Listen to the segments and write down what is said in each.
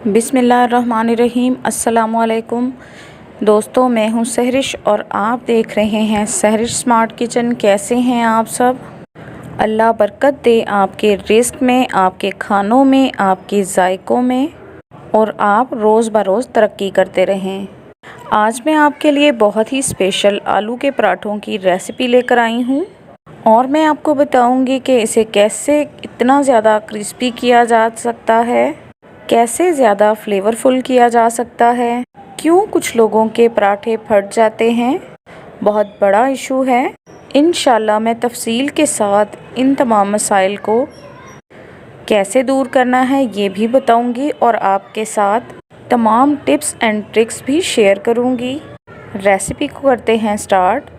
बिस्मिल्लाहिर्रहमानिर्रहीम। अस्सलामुअलैकुम दोस्तों, मैं हूं सहरिश और आप देख रहे हैं सहरिश स्मार्ट किचन। कैसे हैं आप सब? अल्लाह बरकत दे आपके रिज़्क में, आपके खानों में, आपके जायकों में और आप रोज़ बरोज़ तरक्की करते रहें। आज मैं आपके लिए बहुत ही स्पेशल आलू के पराठों की रेसिपी लेकर आई हूँ और मैं आपको बताऊंगी कि इसे कैसे इतना ज़्यादा क्रिस्पी किया जा सकता है, कैसे ज़्यादा फ्लेवरफुल किया जा सकता है, क्यों कुछ लोगों के पराठे फट जाते हैं, बहुत बड़ा इशू है। इंशाल्लाह मैं तफसील के साथ इन तमाम मसाइल को कैसे दूर करना है ये भी बताऊंगी और आपके साथ तमाम टिप्स एंड ट्रिक्स भी शेयर करूंगी। रेसिपी को करते हैं स्टार्ट।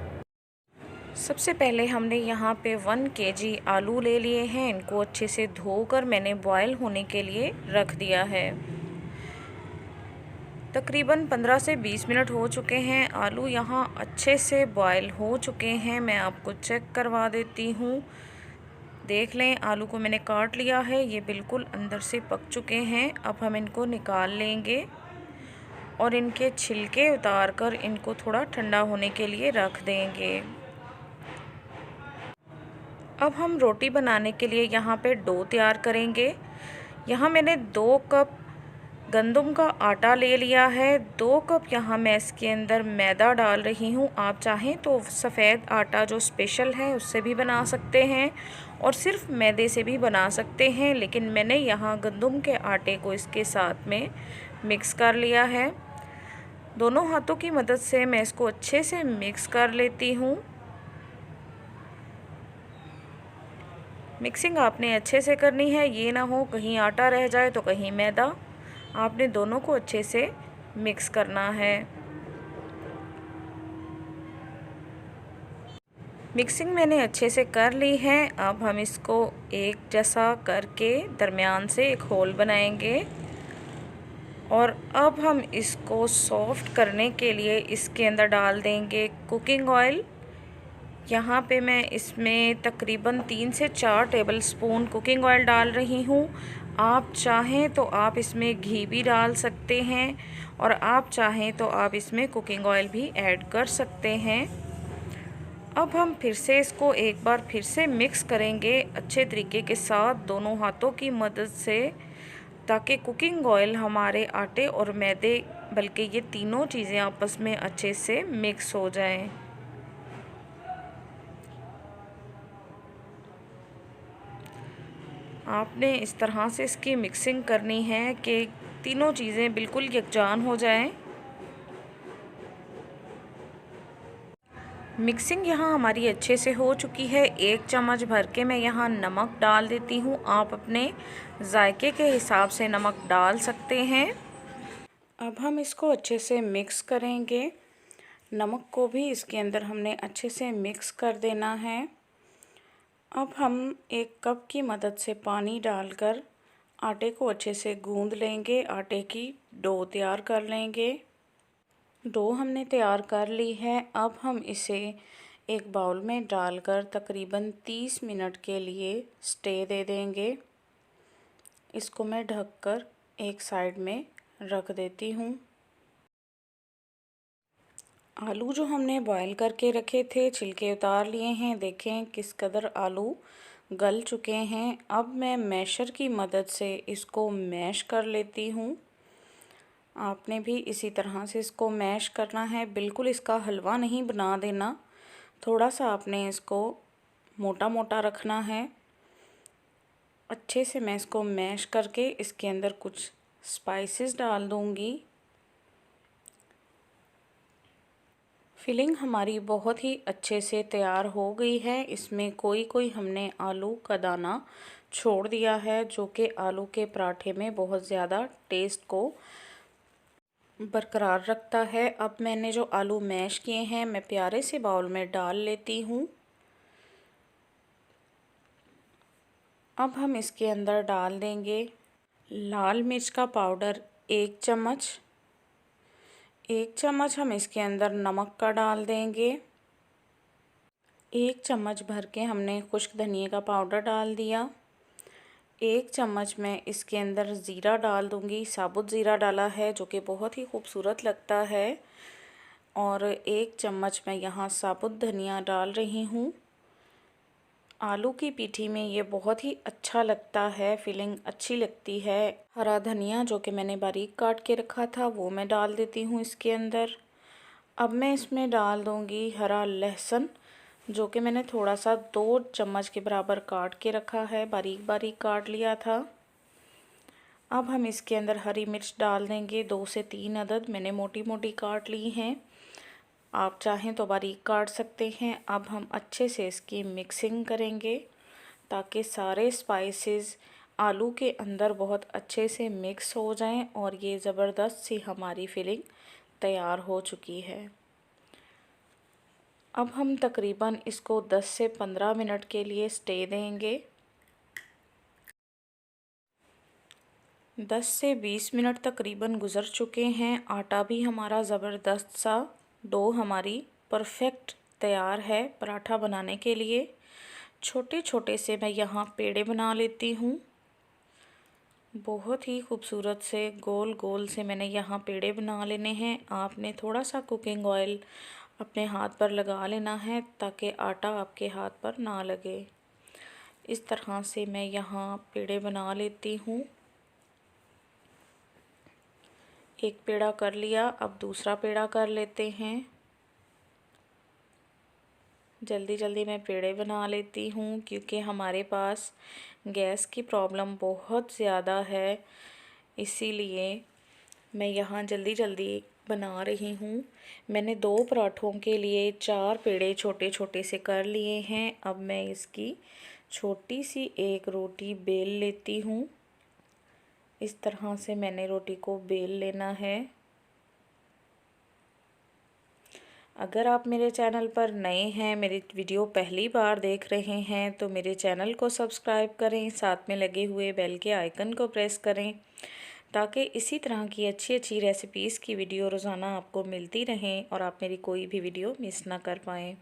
सबसे पहले हमने यहाँ पे 1 केजी आलू ले लिए हैं। इनको अच्छे से धोकर मैंने बॉयल होने के लिए रख दिया है। तकरीबन 15 से 20 मिनट हो चुके हैं। आलू यहाँ अच्छे से बॉयल हो चुके हैं। मैं आपको चेक करवा देती हूँ। देख लें, आलू को मैंने काट लिया है, ये बिल्कुल अंदर से पक चुके हैं। अब हम इनको निकाल लेंगे और इनके छिलके उतार कर इनको थोड़ा ठंडा होने के लिए रख देंगे। अब हम रोटी बनाने के लिए यहाँ पे डो तैयार करेंगे। यहाँ मैंने 2 कप गंदम का आटा ले लिया है। 2 कप यहाँ मैं इसके अंदर मैदा डाल रही हूँ। आप चाहें तो सफ़ेद आटा जो स्पेशल है उससे भी बना सकते हैं और सिर्फ मैदे से भी बना सकते हैं, लेकिन मैंने यहाँ गंदम के आटे को इसके साथ में मिक्स कर लिया है। दोनों हाथों की मदद से मैं इसको अच्छे से मिक्स कर लेती हूँ। मिक्सिंग आपने अच्छे से करनी है, ये ना हो कहीं आटा रह जाए तो कहीं मैदा। आपने दोनों को अच्छे से मिक्स करना है। मिक्सिंग मैंने अच्छे से कर ली है। अब हम इसको एक जैसा करके दरमियान से एक होल बनाएंगे और अब हम इसको सॉफ्ट करने के लिए इसके अंदर डाल देंगे कुकिंग ऑयल। यहाँ पे मैं इसमें तकरीबन 3 से 4 टेबलस्पून कुकिंग ऑयल डाल रही हूँ। आप चाहें तो आप इसमें घी भी डाल सकते हैं और आप चाहें तो आप इसमें कुकिंग ऑयल भी ऐड कर सकते हैं। अब हम फिर से इसको एक बार फिर से मिक्स करेंगे अच्छे तरीके के साथ दोनों हाथों की मदद से, ताकि कुकिंग ऑयल हमारे आटे और मैदे बल्कि ये तीनों चीज़ें आपस में अच्छे से मिक्स हो जाएं। आपने इस तरह से इसकी मिक्सिंग करनी है कि तीनों चीज़ें बिल्कुल यकजान हो जाएं। मिक्सिंग यहाँ हमारी अच्छे से हो चुकी है। 1 चम्मच भर के मैं यहाँ नमक डाल देती हूँ। आप अपने जायके के हिसाब से नमक डाल सकते हैं। अब हम इसको अच्छे से मिक्स करेंगे। नमक को भी इसके अंदर हमने अच्छे से मिक्स कर देना है। अब हम 1 कप की मदद से पानी डालकर आटे को अच्छे से गूंद लेंगे। आटे की डो तैयार कर लेंगे। डो हमने तैयार कर ली है। अब हम इसे एक बाउल में डालकर तकरीबन 30 मिनट के लिए स्टे दे देंगे। इसको मैं ढककर एक साइड में रख देती हूँ। आलू जो हमने बॉईल करके रखे थे छिलके उतार लिए हैं। देखें किस कदर आलू गल चुके हैं। अब मैं मैशर की मदद से इसको मैश कर लेती हूँ। आपने भी इसी तरह से इसको मैश करना है, बिल्कुल इसका हलवा नहीं बना देना। थोड़ा सा आपने इसको मोटा मोटा रखना है। अच्छे से मैं इसको मैश करके इसके अंदर कुछ स्पाइसेस डाल दूँगी। फिलिंग हमारी बहुत ही अच्छे से तैयार हो गई है। इसमें कोई हमने आलू का दाना छोड़ दिया है, जो कि आलू के पराठे में बहुत ज़्यादा टेस्ट को बरकरार रखता है। अब मैंने जो आलू मैश किए हैं मैं प्यारे से बाउल में डाल लेती हूँ। अब हम इसके अंदर डाल देंगे लाल मिर्च का पाउडर 1 चम्मच। 1 चम्मच हम इसके अंदर नमक का डाल देंगे। 1 चम्मच भर के हमने खुश्क धनिया का पाउडर डाल दिया। 1 चम्मच मैं इसके अंदर ज़ीरा डाल दूँगी। साबुत ज़ीरा डाला है जो कि बहुत ही खूबसूरत लगता है। और 1 चम्मच मैं यहाँ साबुत धनिया डाल रही हूँ। आलू की पीठी में ये बहुत ही अच्छा लगता है, फीलिंग अच्छी लगती है। हरा धनिया जो कि मैंने बारीक काट के रखा था वो मैं डाल देती हूँ इसके अंदर। अब मैं इसमें डाल दूँगी हरा लहसुन जो कि मैंने थोड़ा सा 2 चम्मच के बराबर काट के रखा है, बारीक बारीक काट लिया था। अब हम इसके अंदर हरी मिर्च डाल देंगे, 2 से 3 अदद मैंने मोटी मोटी काट ली हैं। आप चाहें तो बारीक काट सकते हैं। अब हम अच्छे से इसकी मिक्सिंग करेंगे ताकि सारे स्पाइसेस आलू के अंदर बहुत अच्छे से मिक्स हो जाएं और ये ज़बरदस्त सी हमारी फिलिंग तैयार हो चुकी है। अब हम तकरीबन इसको 10 से 15 मिनट के लिए स्टे देंगे। 10 से 20 मिनट तकरीबन गुज़र चुके हैं। आटा भी हमारा ज़बरदस्त सा, डो हमारी परफेक्ट तैयार है पराठा बनाने के लिए। छोटे छोटे से मैं यहाँ पेड़े बना लेती हूँ। बहुत ही खूबसूरत से गोल गोल से मैंने यहाँ पेड़े बना लेने हैं। आपने थोड़ा सा कुकिंग ऑयल अपने हाथ पर लगा लेना है ताकि आटा आपके हाथ पर ना लगे। इस तरह से मैं यहाँ पेड़े बना लेती हूँ। एक पेड़ा कर लिया, अब दूसरा पेड़ा कर लेते हैं। जल्दी जल्दी मैं पेड़े बना लेती हूँ क्योंकि हमारे पास गैस की प्रॉब्लम बहुत ज़्यादा है, इसीलिए मैं यहाँ जल्दी जल्दी बना रही हूँ। मैंने 2 पराठों के लिए 4 पेड़े छोटे छोटे से कर लिए हैं। अब मैं इसकी छोटी सी एक रोटी बेल लेती हूँ। इस तरह से मैंने रोटी को बेल लेना है। अगर आप मेरे चैनल पर नए हैं, मेरी वीडियो पहली बार देख रहे हैं तो मेरे चैनल को सब्सक्राइब करें, साथ में लगे हुए बेल के आइकन को प्रेस करें ताकि इसी तरह की अच्छी अच्छी रेसिपीज़ की वीडियो रोज़ाना आपको मिलती रहें और आप मेरी कोई भी वीडियो मिस ना कर पाएँ।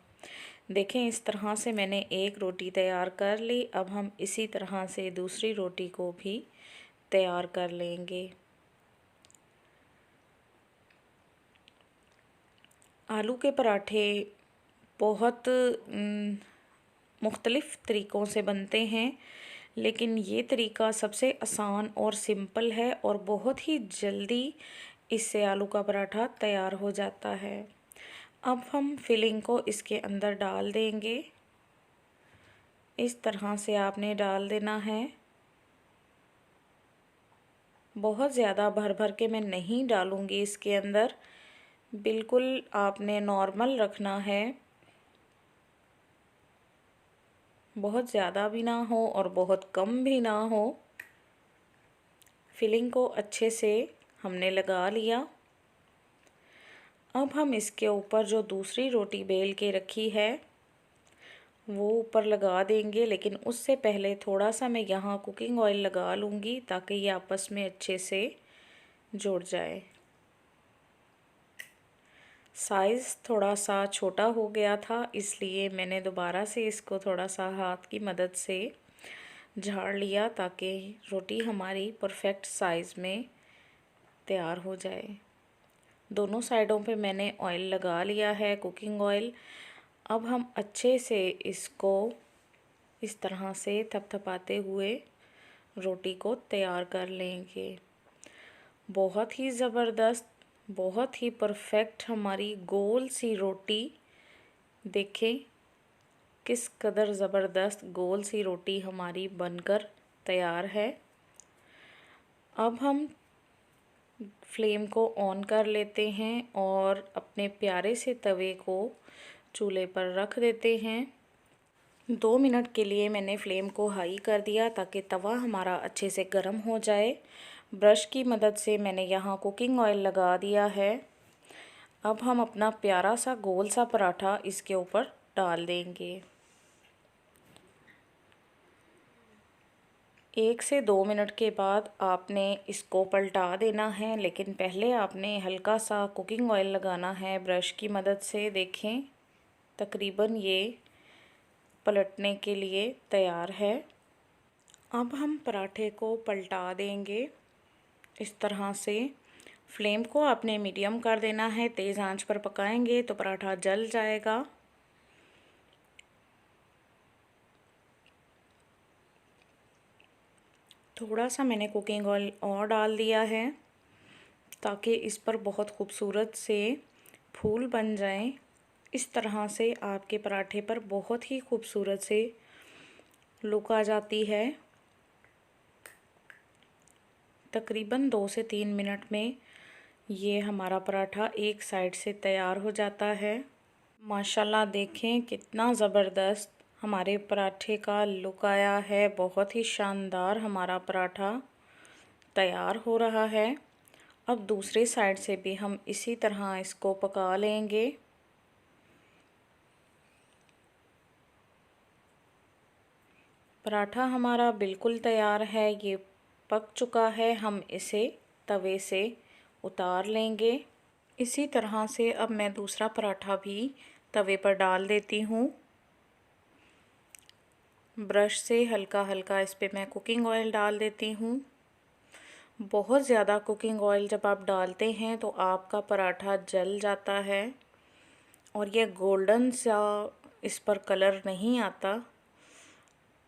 देखें, इस तरह से मैंने एक रोटी तैयार कर ली। अब हम इसी तरह से दूसरी रोटी को भी तैयार कर लेंगे। आलू के पराठे बहुत मुख्तलिफ़ तरीक़ों से बनते हैं, लेकिन ये तरीका सबसे आसान और सिंपल है और बहुत ही जल्दी इससे आलू का पराठा तैयार हो जाता है। अब हम फिलिंग को इसके अंदर डाल देंगे। इस तरह से आपने डाल देना है। बहुत ज़्यादा भर भर के मैं नहीं डालूँगी इसके अंदर, बिल्कुल आपने नॉर्मल रखना है। बहुत ज़्यादा भी ना हो और बहुत कम भी ना हो। फिलिंग को अच्छे से हमने लगा लिया। अब हम इसके ऊपर जो दूसरी रोटी बेल के रखी है वो ऊपर लगा देंगे, लेकिन उससे पहले थोड़ा सा मैं यहाँ कुकिंग ऑयल लगा लूँगी ताकि ये आपस में अच्छे से जुड़ जाए। साइज़ थोड़ा सा छोटा हो गया था, इसलिए मैंने दोबारा से इसको थोड़ा सा हाथ की मदद से झाड़ लिया ताकि रोटी हमारी परफेक्ट साइज़ में तैयार हो जाए। दोनों साइडों पे मैंने ऑयल लगा लिया है, कुकिंग ऑयल। अब हम अच्छे से इसको इस तरह से थपथपाते हुए रोटी को तैयार कर लेंगे। बहुत ही ज़बरदस्त, बहुत ही परफेक्ट हमारी गोल सी रोटी, देखें किस कदर ज़बरदस्त गोल सी रोटी हमारी बनकर तैयार है। अब हम फ्लेम को ऑन कर लेते हैं और अपने प्यारे से तवे को चूल्हे पर रख देते हैं। 2 मिनट के लिए मैंने फ्लेम को हाई कर दिया ताकि तवा हमारा अच्छे से गर्म हो जाए। ब्रश की मदद से मैंने यहाँ कुकिंग ऑयल लगा दिया है। अब हम अपना प्यारा सा गोल सा पराठा इसके ऊपर डाल देंगे। 1 से 2 मिनट के बाद आपने इसको पलटा देना है, लेकिन पहले आपने हल्का सा कुकिंग ऑयल लगाना है ब्रश की मदद से। देखें, तकरीबन ये पलटने के लिए तैयार है। अब हम पराठे को पलटा देंगे इस तरह से। फ्लेम को आपने मीडियम कर देना है, तेज़ आंच पर पकाएंगे तो पराठा जल जाएगा। थोड़ा सा मैंने कुकिंग ऑयल और डाल दिया है ताकि इस पर बहुत खूबसूरत से फूल बन जाएं। इस तरह से आपके पराठे पर बहुत ही खूबसूरत से लुक आ जाती है। तकरीबन 2 से 3 मिनट में ये हमारा पराठा एक साइड से तैयार हो जाता है। माशाल्लाह देखें कितना ज़बरदस्त हमारे पराठे का लुक आया है। बहुत ही शानदार हमारा पराठा तैयार हो रहा है। अब दूसरी साइड से भी हम इसी तरह इसको पका लेंगे। पराठा हमारा बिल्कुल तैयार है, ये पक चुका है। हम इसे तवे से उतार लेंगे। इसी तरह से अब मैं दूसरा पराठा भी तवे पर डाल देती हूँ। ब्रश से हल्का हल्का इस पे मैं कुकिंग ऑयल डाल देती हूँ। बहुत ज़्यादा कुकिंग ऑयल जब आप डालते हैं तो आपका पराठा जल जाता है और ये गोल्डन सा इस पर कलर नहीं आता।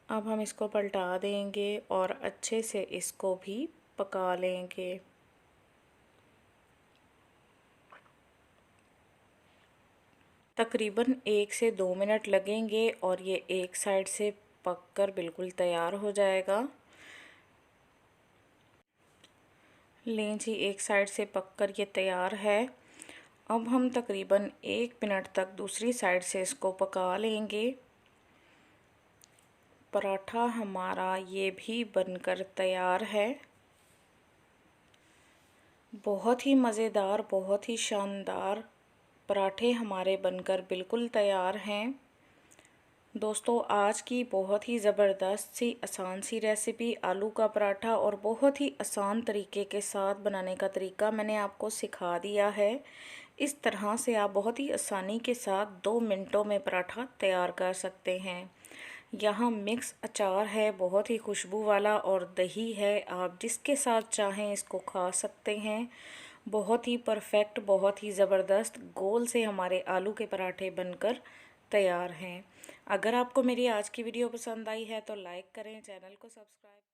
अब हम इसको पलटा देंगे और अच्छे से इसको भी पका लेंगे। तकरीबन 1 से 2 मिनट लगेंगे और ये एक साइड से पककर बिल्कुल तैयार हो जाएगा। लें जी, एक साइड से पककर ये तैयार है। अब हम तकरीबन 1 मिनट तक दूसरी साइड से इसको पका लेंगे। पराठा हमारा ये भी बनकर तैयार है। बहुत ही मज़ेदार, बहुत ही शानदार पराठे हमारे बनकर बिल्कुल तैयार हैं। दोस्तों, आज की बहुत ही ज़बरदस्त सी आसान सी रेसिपी आलू का पराठा और बहुत ही आसान तरीके के साथ बनाने का तरीका मैंने आपको सिखा दिया है। इस तरह से आप बहुत ही आसानी के साथ 2 मिनटों में पराठा तैयार कर सकते हैं। यहाँ मिक्स अचार है बहुत ही खुशबू वाला और दही है, आप जिसके साथ चाहें इसको खा सकते हैं। बहुत ही परफेक्ट, बहुत ही ज़बरदस्त गोल से हमारे आलू के पराठे बनकर तैयार हैं। अगर आपको मेरी आज की वीडियो पसंद आई है तो लाइक करें, चैनल को सब्सक्राइब